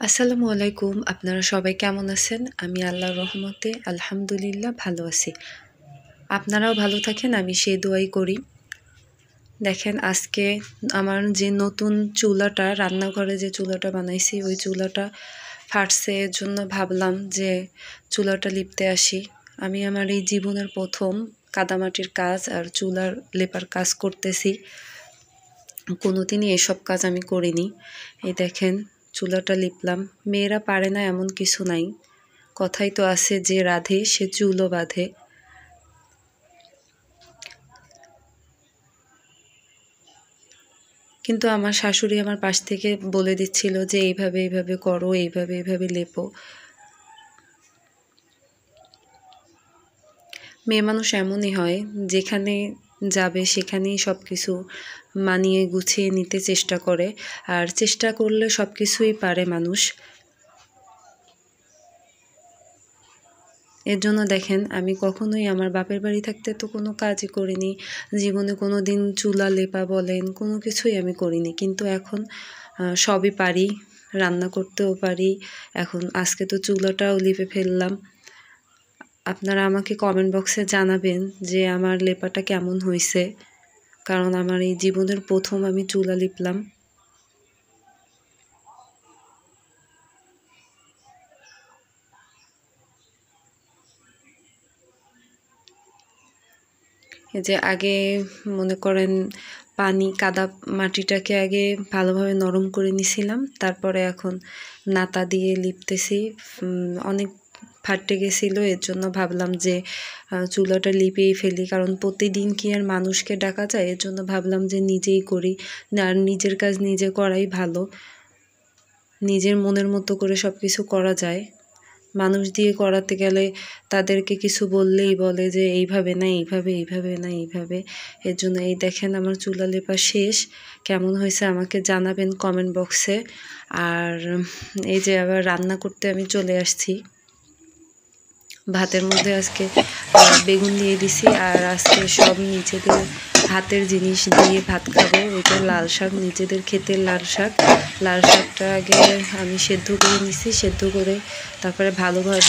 আসসালামু আলাইকুম। আপনারা সবাই কেমন আছেন? আমি আল্লাহর রহমতে আলহামদুলিল্লাহ ভালো আছি। আপনারাও ভালো থাকেন, আমি সেই দোয়াই করি। দেখেন আজকে আমার যে নতুন চুলাটা, রান্নাঘরে যে চুলাটা বানাইছি ওই চুলাটা ফাটছে। এর জন্য ভাবলাম যে চুলাটা লিপতে আসি। আমি আমার এই জীবনের প্রথম কাদামাটির কাজ আর চুলার লেপার কাজ করতেছি। কোনোদিনই এসব কাজ আমি করিনি। এই দেখেন চুলাটা লিপলাম। মেয়েরা পারে না এমন কিছু নাই, কথাই তো আছে যে রাধে সে চুলও বাঁধে। কিন্তু আমার শাশুড়ি আমার পাশ থেকে বলে দিচ্ছিল যে এইভাবে এইভাবে করো, এইভাবে এইভাবে লেপো। মেয়ে মানুষ এমনই হয়, যেখানে যাবে সেখানেই সব কিছু মানিয়ে গুছিয়ে নিতে চেষ্টা করে, আর চেষ্টা করলে সব কিছুই পারে মানুষ। এর জন্য দেখেন আমি কখনোই আমার বাপের বাড়ি থাকতে তো কোনো কাজই করিনি, জীবনে কোনো দিন চুলা লেপা বলেন কোনো কিছুই আমি করিনি। কিন্তু এখন সবই পারি, রান্না করতেও পারি। এখন আজকে তো চুলাটাও লিপে ফেললাম। আপনারা আমাকে কমেন্ট বক্সে জানাবেন যে আমার লেপাটা কেমন হয়েছে, কারণ আমার এই জীবনের প্রথম আমি চুলা লিপলাম। এই যে আগে মনে করেন কাদা মাটিটাকে আগে ভালোভাবে নরম করে নিছিলাম, তারপরে এখন নাতা দিয়ে লিপতেছি। অনেক ফাটে গেছিলো, এর জন্য ভাবলাম যে চুলাটা লিপিয়েই ফেলি, কারণ প্রতিদিন কি আর মানুষকে ডাকা যায়। এর জন্য ভাবলাম যে নিজেই করি, আর নিজের কাজ নিজে করাই ভালো। নিজের মনের মতো করে সব কিছু করা যায়। মানুষ দিয়ে করাতে গেলে তাদেরকে কিছু বললেই বলে যে এইভাবে না এইভাবে, এইভাবে না এইভাবে। এর জন্য এই দেখেন আমার চুলা লেপা শেষ। কেমন হয়েছে আমাকে জানাবেন কমেন্ট বক্সে। আর এই যে আবার রান্না করতে আমি চলে আসছি। ভাতের মধ্যে আজকে বেগুন দিয়ে দিছি, আর আজকে সব নিজেদের হাতের জিনিস দিয়ে ভাত খাবো। এটা লাল শাক, নিজেদের ক্ষেতের লাল শাক। লাল শাকটা আগে আমি সেদ্ধ করে নিছি, সেদ্ধ করে তারপরে ভালোভাবে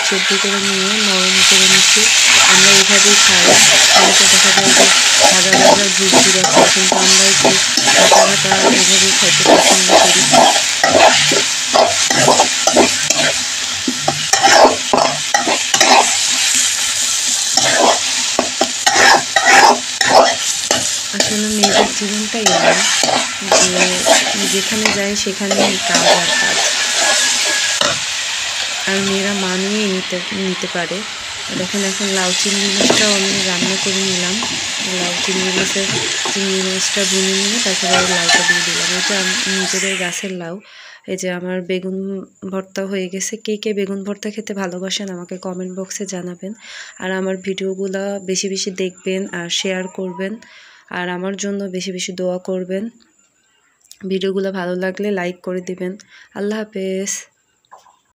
সেদ্ধ করে নিয়ে নরম করে নিচ্ছি। আমরা এভাবেই খাই। অনেকে দেখা যায় যে ভাজা ভাজা ঝুরঝুরা খায়, কিন্তু আমরা একটু কাঁচা কাঁচা এভাবেই খাইতে পছন্দ করি। আসলে মেয়েদের জীবনটাই এমন যে যেখানে যায় সেখানেই কাজ আর কাজ, আর মেয়েরা মানিয়ে নিতে পারে। দেখেন এখন লাউ চিংড়ি মাছটাও আমি রান্না করে নিলাম। লাউ চিংড়ি মাছটা ভুনে নিয়ে তারপরে লাউটা দিয়ে দিলাম। এটা নিজেদের গাছের লাউ। এই যে আমার বেগুন ভর্তা হয়ে গেছে। কে কে বেগুন ভর্তা খেতে ভালোবাসেন আমাকে কমেন্ট বক্সে জানাবেন। আর আমার ভিডিওগুলো বেশি বেশি দেখবেন আর শেয়ার করবেন, আর আমার জন্য বেশি বেশি দোয়া করবেন। ভিডিওগুলো ভালো লাগলে লাইক করে দিবেন। আল্লাহ হাফেজ।